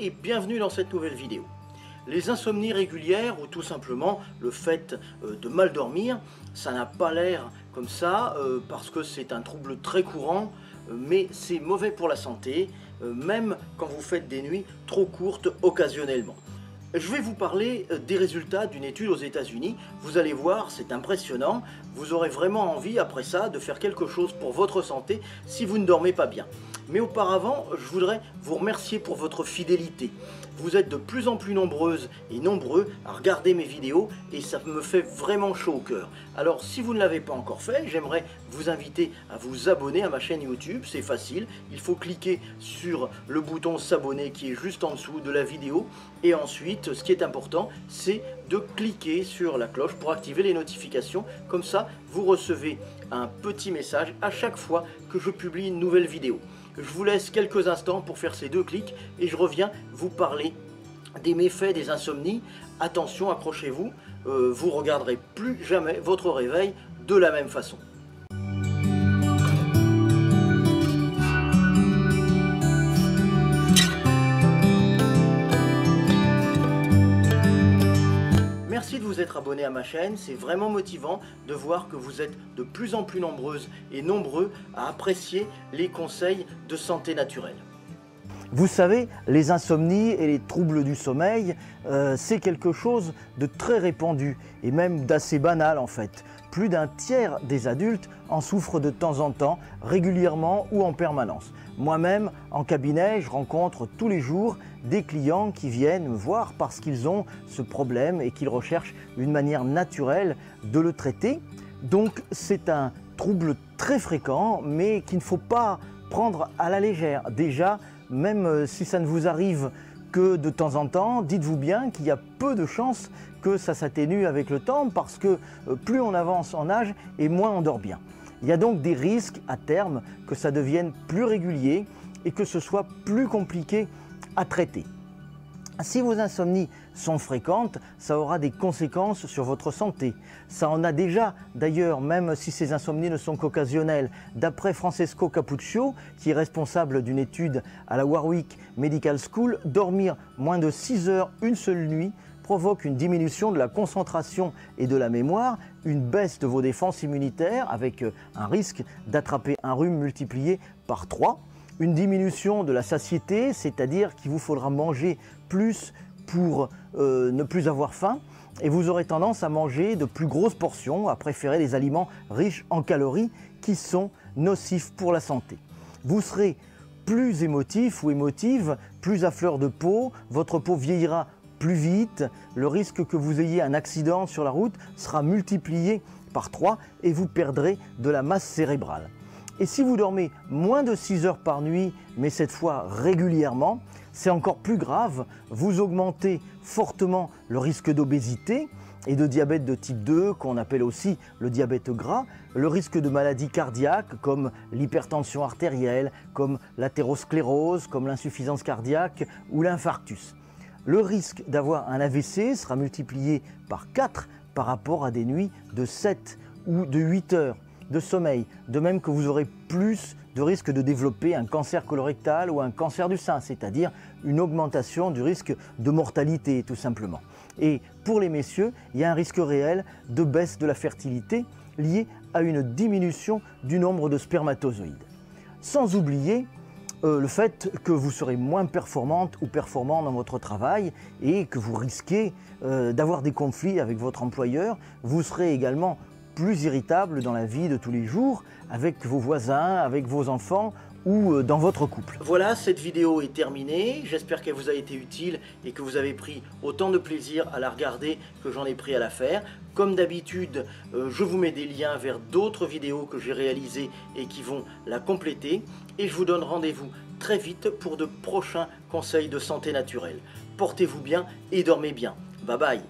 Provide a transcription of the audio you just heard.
et bienvenue dans cette nouvelle vidéo. Les insomnies régulières ou tout simplement le fait de mal dormir, ça n'a pas l'air comme ça parce que c'est un trouble très courant, mais c'est mauvais pour la santé, même quand vous faites des nuits trop courtes occasionnellement. Je vais vous parler des résultats d'une étude aux États-Unis. Vous allez voir, c'est impressionnant. Vous aurez vraiment envie après ça de faire quelque chose pour votre santé si vous ne dormez pas bien. Mais auparavant, je voudrais vous remercier pour votre fidélité. Vous êtes de plus en plus nombreuses et nombreux à regarder mes vidéos et ça me fait vraiment chaud au cœur. Alors si vous ne l'avez pas encore fait, j'aimerais vous inviter à vous abonner à ma chaîne YouTube. C'est facile, il faut cliquer sur le bouton s'abonner qui est juste en dessous de la vidéo. Et ensuite, ce qui est important, c'est de cliquer sur la cloche pour activer les notifications. Comme ça, vous recevez un petit message à chaque fois que je publie une nouvelle vidéo. Je vous laisse quelques instants pour faire ces deux clics et je reviens vous parler des méfaits des insomnies. Attention, accrochez-vous, vous ne regarderez plus jamais votre réveil de la même façon. Merci de vous être abonné à ma chaîne, c'est vraiment motivant de voir que vous êtes de plus en plus nombreuses et nombreux à apprécier les conseils de santé naturelle. Vous savez, les insomnies et les troubles du sommeil, c'est quelque chose de très répandu et même d'assez banal en fait. Plus d'un tiers des adultes en souffrent de temps en temps, régulièrement ou en permanence. Moi-même, en cabinet, je rencontre tous les jours des clients qui viennent me voir parce qu'ils ont ce problème et qu'ils recherchent une manière naturelle de le traiter. Donc c'est un trouble très fréquent mais qu'il ne faut pas prendre à la légère. Déjà, même si ça ne vous arrive que de temps en temps, dites-vous bien qu'il y a peu de chances que ça s'atténue avec le temps parce que plus on avance en âge et moins on dort bien. Il y a donc des risques à terme que ça devienne plus régulier et que ce soit plus compliqué à traiter. Si vos insomnies sont fréquentes, ça aura des conséquences sur votre santé. Ça en a déjà d'ailleurs, même si ces insomnies ne sont qu'occasionnelles. D'après Francesco Cappuccio, qui est responsable d'une étude à la Warwick Medical School, dormir moins de 6 heures une seule nuit provoque une diminution de la concentration et de la mémoire, une baisse de vos défenses immunitaires avec un risque d'attraper un rhume multiplié par 3. Une diminution de la satiété, c'est-à-dire qu'il vous faudra manger plus pour ne plus avoir faim et vous aurez tendance à manger de plus grosses portions, à préférer des aliments riches en calories qui sont nocifs pour la santé. Vous serez plus émotif ou émotive, plus à fleur de peau, votre peau vieillira plus vite, le risque que vous ayez un accident sur la route sera multiplié par 3 et vous perdrez de la masse cérébrale. Et si vous dormez moins de 6 heures par nuit, mais cette fois régulièrement, c'est encore plus grave, vous augmentez fortement le risque d'obésité et de diabète de type 2, qu'on appelle aussi le diabète gras, le risque de maladies cardiaques comme l'hypertension artérielle, comme l'athérosclérose, comme l'insuffisance cardiaque ou l'infarctus. Le risque d'avoir un AVC sera multiplié par 4 par rapport à des nuits de 7 ou de 8 heures de sommeil, de même que vous aurez plus de risque de développer un cancer colorectal ou un cancer du sein, c'est-à-dire une augmentation du risque de mortalité tout simplement. Et pour les messieurs, il y a un risque réel de baisse de la fertilité lié à une diminution du nombre de spermatozoïdes. Sans oublier le fait que vous serez moins performante ou performant dans votre travail et que vous risquez d'avoir des conflits avec votre employeur. Vous serez également plus irritable dans la vie de tous les jours avec vos voisins, avec vos enfants ou dans votre couple. Voilà, cette vidéo est terminée. J'espère qu'elle vous a été utile et que vous avez pris autant de plaisir à la regarder que j'en ai pris à la faire. Comme d'habitude, je vous mets des liens vers d'autres vidéos que j'ai réalisées et qui vont la compléter. Et je vous donne rendez-vous très vite pour de prochains conseils de santé naturelle. Portez-vous bien et dormez bien. Bye bye.